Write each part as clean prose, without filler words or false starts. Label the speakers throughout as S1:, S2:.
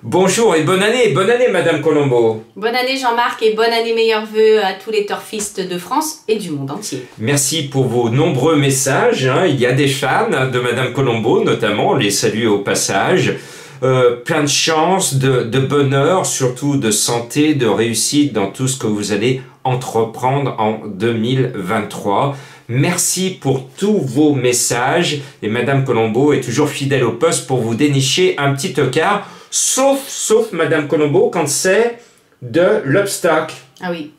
S1: Bonjour et bonne année Madame Colombo.
S2: Bonne année Jean-Marc et bonne année, meilleurs vœux à tous les turfistes de France et du monde entier.
S1: Merci pour vos nombreux messages, hein. Il y a des fans de Madame Colombo notamment, on les salue au passage. Plein de chance, de bonheur, surtout de santé, de réussite dans tout ce que vous allez entreprendre en 2023. Merci pour tous vos messages et Madame Colombo est toujours fidèle au poste pour vous dénicher un petit tocard. Sauf Madame Colombo quand c'est de l'obstacle.
S2: Ah oui,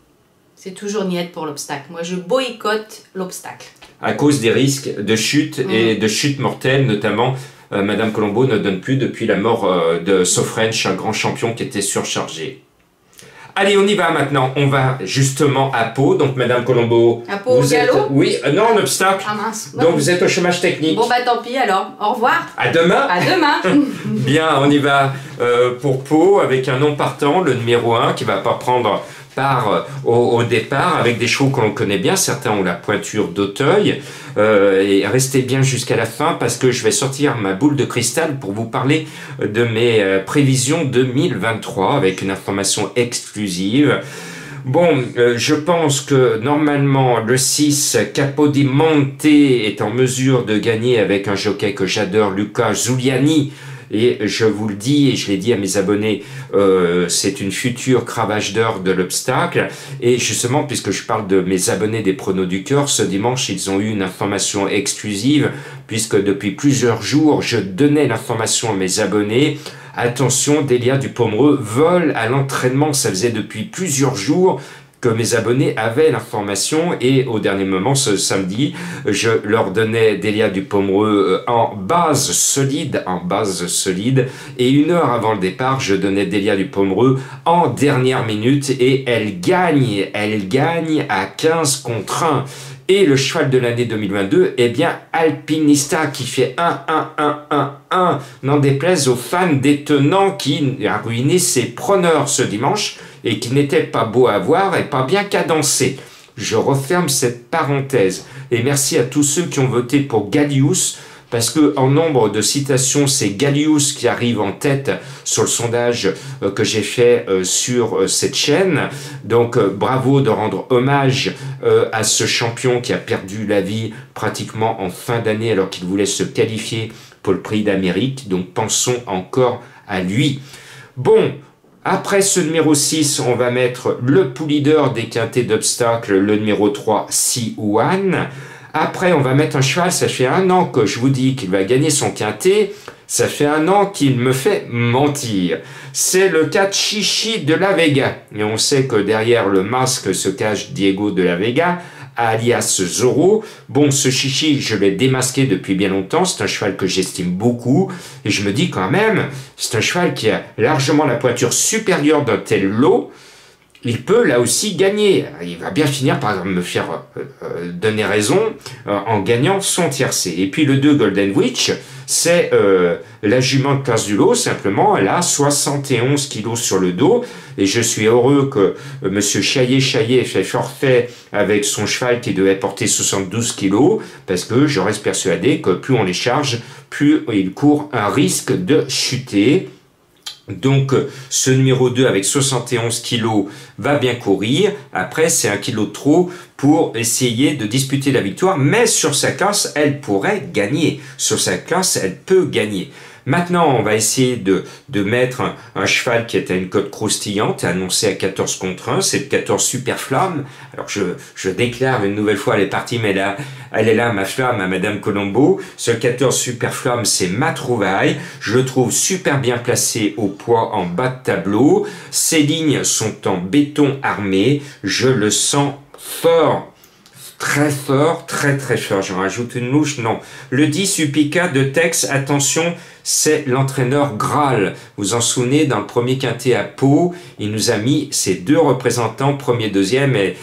S2: c'est toujours niette pour l'obstacle. Moi, je boycotte l'obstacle.
S1: À cause des risques de chute et de chute mortelle, notamment, Madame Colombo ne donne plus depuis la mort de Sofrench, un grand champion qui était surchargé. Allez, on y va maintenant. On va justement à Pau. Donc, Madame Colombo...
S2: À Pau au galop?
S1: Oui, non, en obstacle.
S2: Ah mince.
S1: Donc, vous êtes au chômage technique.
S2: Bon, bah tant pis alors. Au revoir.
S1: À demain.
S2: À demain.
S1: Bien, on y va pour Pau avec un non partant, le numéro 1, qui va pas prendre part au départ, avec des chevaux que l'on connaît bien. Certains ont la pointure d'Auteuil. Et restez bien jusqu'à la fin parce que je vais sortir ma boule de cristal pour vous parler de mes prévisions 2023 avec une information exclusive. Bon, je pense que normalement le 6 Capodimonte est en mesure de gagner avec un jockey que j'adore, Luca Giuliani. Et je vous le dis, et je l'ai dit à mes abonnés, c'est une future cravache d'or de l'obstacle. Et justement, puisque je parle de mes abonnés des pronos du cœur, ce dimanche, ils ont eu une information exclusive, puisque depuis plusieurs jours, je donnais l'information à mes abonnés. Attention, Delia Dupomereux vole à l'entraînement. Ça faisait depuis plusieurs jours que mes abonnés avaient l'information et au dernier moment ce samedi, je leur donnais Delia Dupomereux en base solide et 1 heure avant le départ, je donnais Delia Dupomereux en dernière minute et elle gagne à 15 contre 1. Et le cheval de l'année 2022, eh bien, Alpinista qui fait 1-1-1-1-1. N'en déplaise aux fans détenants qui a ruiné ses preneurs ce dimanche et qui n'était pas beau à voir et pas bien cadencé. Je referme cette parenthèse. Et merci à tous ceux qui ont voté pour Gallius, parce que en nombre de citations, c'est Gallius qui arrive en tête sur le sondage que j'ai fait sur cette chaîne. Donc bravo de rendre hommage à ce champion qui a perdu la vie pratiquement en fin d'année alors qu'il voulait se qualifier pour le prix d'Amérique. Donc pensons encore à lui. Bon, après ce numéro 6, on va mettre le pool leader des quintés d'obstacles, le numéro 3, Siouan. Après, on va mettre un cheval, ça fait 1 an que je vous dis qu'il va gagner son quintet, ça fait 1 an qu'il me fait mentir. C'est le 4 Chichi de la Vega. Et on sait que derrière le masque se cache Diego de la Vega, alias Zorro. Bon, ce Chichi, je l'ai démasqué depuis bien longtemps, c'est un cheval que j'estime beaucoup, et je me dis quand même, c'est un cheval qui a largement la pointure supérieure d'un tel lot. Il peut là aussi gagner. Il va bien finir par me faire donner raison en gagnant son tiercé. Et puis le 2 Golden Witch, c'est la jument de classe du lot, simplement. Elle a 71 kilos sur le dos. Et je suis heureux que monsieur Chaillet fait forfait avec son cheval qui devait porter 72 kilos, parce que je reste persuadé que plus on les charge, plus il court un risque de chuter. Donc, ce numéro 2 avec 71 kilos va bien courir. Après, c'est 1 kilo de trop pour essayer de disputer la victoire. Mais sur sa classe, elle pourrait gagner. Sur sa classe, elle peut gagner. Maintenant, on va essayer de mettre un cheval qui est à une cote croustillante, annoncé à 14 contre 1, c'est le 14 Super Flamme. Alors, je déclare une nouvelle fois, elle est partie, mais là, elle est là, ma flamme, à Madame Colombo. Ce 14 Super Flamme, c'est ma trouvaille. Je le trouve super bien placé au poids en bas de tableau. Ses lignes sont en béton armé. Je le sens fort. Très fort, très fort. J'en rajoute une louche, non. Le 10 Upica de Tex, attention, c'est l'entraîneur Graal. Vous en souvenez, dans le premier quintet à Pau, il nous a mis ses 2 représentants, premier, deuxième et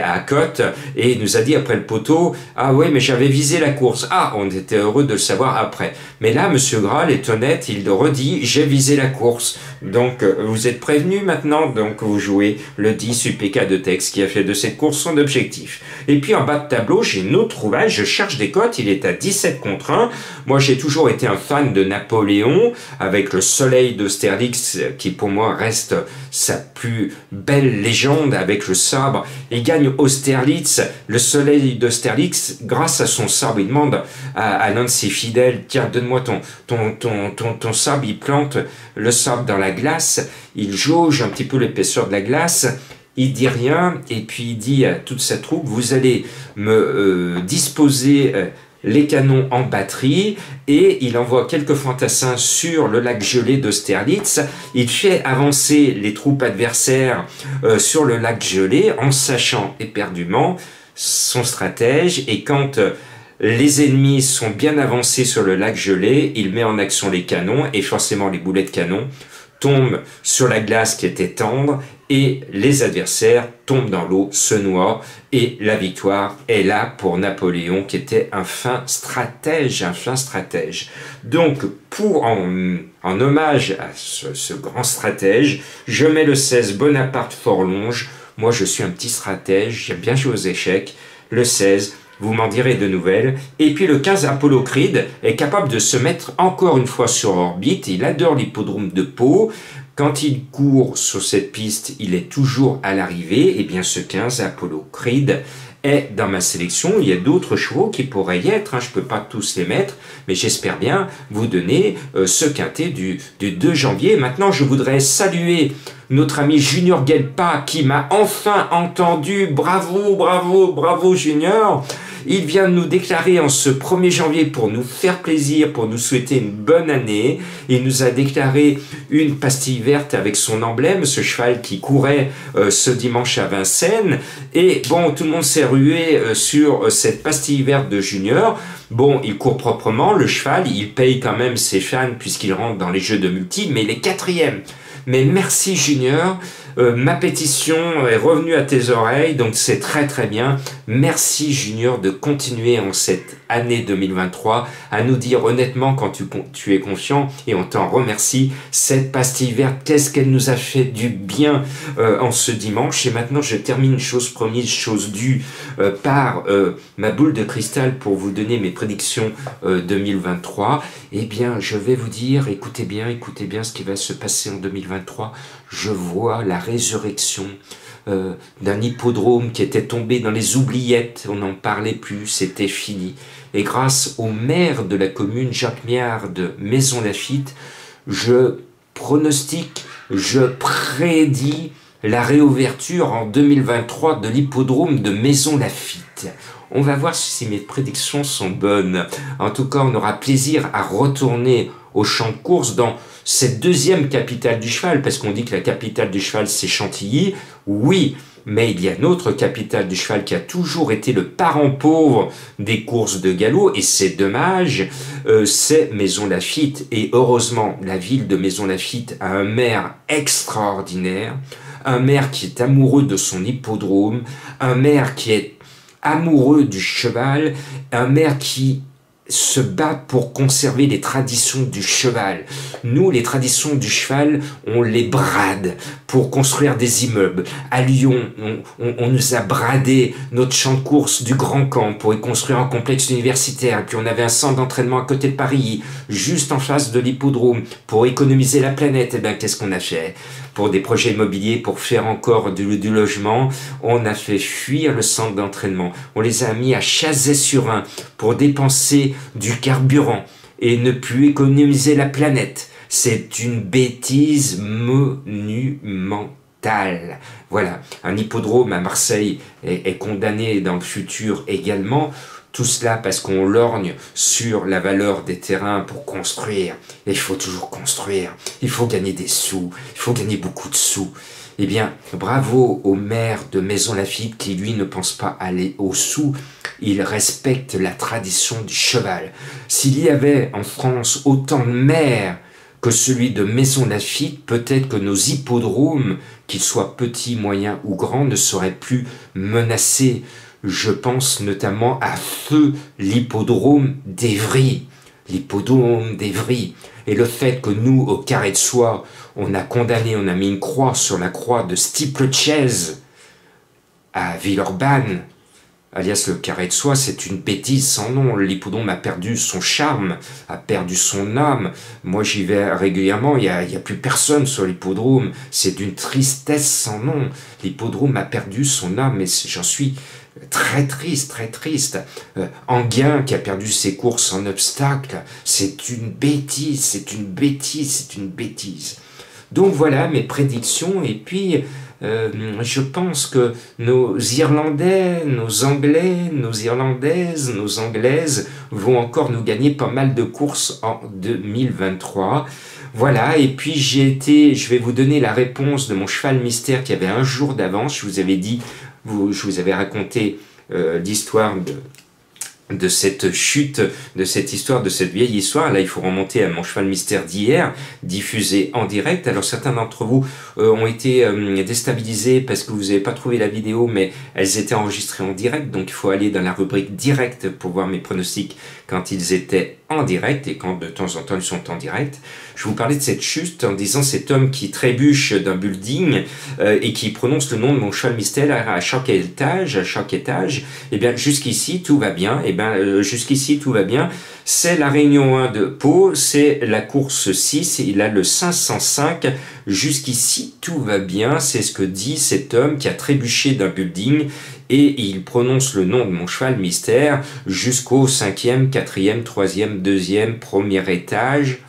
S1: à cote, et il nous a dit après le poteau, ah oui, mais j'avais visé la course. Ah, on était heureux de le savoir après. Mais là, monsieur Graal est honnête, il redit, j'ai visé la course. Donc, vous êtes prévenus maintenant, donc vous jouez le 10 UPK de texte qui a fait de cette course son objectif. Et puis en bas de tableau, j'ai une autre trouvaille, je cherche des cotes, il est à 17 contre 1. Moi, j'ai toujours été un fan de Napoléon, avec le soleil d'Austerlitz, qui pour moi reste sa plus belle légende, avec le sabre. Il gagne Austerlitz, le soleil d'Austerlitz, grâce à son sabre. Il demande à l'un de ses fidèles, tiens, donne-moi ton sabre, il plante le sabre dans la glace, il jauge un petit peu l'épaisseur de la glace, il dit rien, et puis il dit à toute sa troupe, vous allez me disposer les canons en batterie, et il envoie quelques fantassins sur le lac gelé d'Austerlitz. Il fait avancer les troupes adversaires sur le lac gelé, en sachant éperdument son stratège, et quand les ennemis sont bien avancés sur le lac gelé, il met en action les canons, et forcément les boulets de canon tombent sur la glace qui était tendre, et les adversaires tombent dans l'eau, se noient, et la victoire est là pour Napoléon, qui était un fin stratège, Donc, en hommage à ce grand stratège, je mets le 16 Bonaparte Forlonge. Moi, je suis un petit stratège, j'aime bien jouer aux échecs. Le 16, vous m'en direz de nouvelles. Et puis le 15, Apollocride est capable de se mettre encore une fois sur orbite. Il adore l'hippodrome de Pau. Quand il court sur cette piste, il est toujours à l'arrivée. Et bien ce 15, Apollocride, est dans ma sélection. Il y a d'autres chevaux qui pourraient y être. Je ne peux pas tous les mettre, mais j'espère bien vous donner ce quintet du 2 janvier. Maintenant, je voudrais saluer notre ami Junior Guelpa qui m'a enfin entendu. Bravo, bravo, bravo Junior. Il vient de nous déclarer en ce 1er janvier pour nous faire plaisir, pour nous souhaiter une bonne année. Il nous a déclaré une pastille verte avec son emblème, ce cheval qui courait ce dimanche à Vincennes. Et bon, tout le monde s'est rué sur cette pastille verte de Junior. Bon, il court proprement, le cheval, il paye quand même ses fans puisqu'il rentre dans les jeux de multi, mais il est 4e. Mais merci Junior, ma pétition est revenue à tes oreilles, donc c'est très très bien. Merci Junior de continuer en cette année 2023 à nous dire honnêtement quand tu es confiant, et on t'en remercie. Cette pastille verte, qu'est-ce qu'elle nous a fait du bien en ce dimanche. Et maintenant je termine, chose promise, chose due, par ma boule de cristal pour vous donner mes prédictions 2023. Eh bien je vais vous dire, écoutez bien ce qui va se passer en 2023. Je vois la résurrection d'un hippodrome qui était tombé dans les oubliettes, on n'en parlait plus, c'était fini. Et grâce au maire de la commune, Jacques Miard de Maisons-Laffitte, je pronostique, je prédis la réouverture en 2023 de l'hippodrome de Maisons-Laffitte. On va voir si mes prédictions sont bonnes. En tout cas, on aura plaisir à retourner au champ de course dans cette deuxième capitale du cheval, parce qu'on dit que la capitale du cheval c'est Chantilly, oui, mais il y a une autre capitale du cheval qui a toujours été le parent pauvre des courses de galop, et c'est dommage, c'est Maisons-Laffitte, et heureusement la ville de Maisons-Laffitte a un maire extraordinaire, un maire qui est amoureux de son hippodrome, un maire qui est amoureux du cheval, un maire qui se bat pour conserver les traditions du cheval. Nous, les traditions du cheval, on les brade pour construire des immeubles. À Lyon, on nous a bradé notre champ de course du Grand Camp pour y construire un complexe universitaire. Et puis on avait un centre d'entraînement à côté de Paris, juste en face de l'hippodrome, pour économiser la planète. Et bien, qu'est-ce qu'on a fait? Pour des projets immobiliers, pour faire encore du logement, on a fait fuir le centre d'entraînement. On les a mis à Chazay-sur-Ain pour dépenser du carburant et ne plus économiser la planète. C'est une bêtise monumentale. Voilà, un hippodrome à Marseille est condamné dans le futur également. Tout cela parce qu'on lorgne sur la valeur des terrains pour construire. Et il faut toujours construire. Il faut gagner des sous. Il faut gagner beaucoup de sous. Eh bien, bravo au maire de Maisons-Laffitte qui, lui, ne pense pas aller aux sous. Il respecte la tradition du cheval. S'il y avait en France autant de maires que celui de Maisons-Laffitte, peut-être que nos hippodromes, qu'ils soient petits, moyens ou grands, ne seraient plus menacés. Je pense notamment à feu l'hippodrome d'Évry. l'hippodrome d'Evry. Et le fait que nous, au Carré de Soie, on a condamné, on a mis une croix sur la croix de Steeplechase à Villeurbanne, alias le Carré de Soie, c'est une bêtise sans nom. L'hippodrome a perdu son charme, a perdu son âme. Moi, j'y vais régulièrement, il n'y a plus personne sur l'hippodrome. C'est d'une tristesse sans nom. L'hippodrome a perdu son âme, et j'en suis très triste, très triste. Enghien qui a perdu ses courses en obstacle, c'est une bêtise, c'est une bêtise, c'est une bêtise. Donc voilà mes prédictions, et puis je pense que nos Irlandais, nos Anglais, nos Irlandaises, nos Anglaises vont encore nous gagner pas mal de courses en 2023. Voilà, et puis je vais vous donner la réponse de mon cheval mystère qui avait un jour d'avance. Je vous avais dit, je vous avais raconté l'histoire de cette chute, de cette histoire, de cette vieille histoire. Là, il faut remonter à mon cheval mystère d'hier, diffusé en direct. Alors, certains d'entre vous ont été déstabilisés parce que vous n'avez pas trouvé la vidéo, mais elles étaient enregistrées en direct. Donc, il faut aller dans la rubrique direct pour voir mes pronostics quand ils étaient en direct et quand de temps en temps ils sont en direct. Je vous parlais de cette chute en disant cet homme qui trébuche d'un building et qui prononce le nom de mon cheval mystère à chaque étage. Et bien, jusqu'ici, tout va bien. Et bien, jusqu'ici, tout va bien. C'est la Réunion 1 de Pau, c'est la course 6, il a le 505. Jusqu'ici, tout va bien. C'est ce que dit cet homme qui a trébuché d'un building. Et il prononce le nom de mon cheval mystère jusqu'au 5e, 4e, 3e, 2e, premier étage.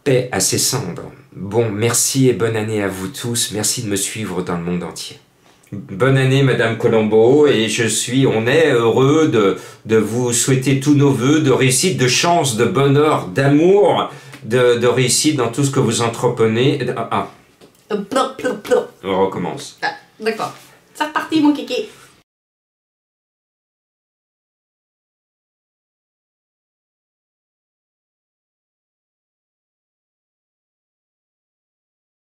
S1: Paix à ses cendres. Bon, merci et bonne année à vous tous. Merci de me suivre dans le monde entier. Bonne année, Madame Colombo, et on est heureux de vous souhaiter tous nos vœux de réussite, de chance, de bonheur, d'amour, de réussite dans tout ce que vous entreprenez. On recommence.
S2: Ah, d'accord. C'est reparti, mon kiki.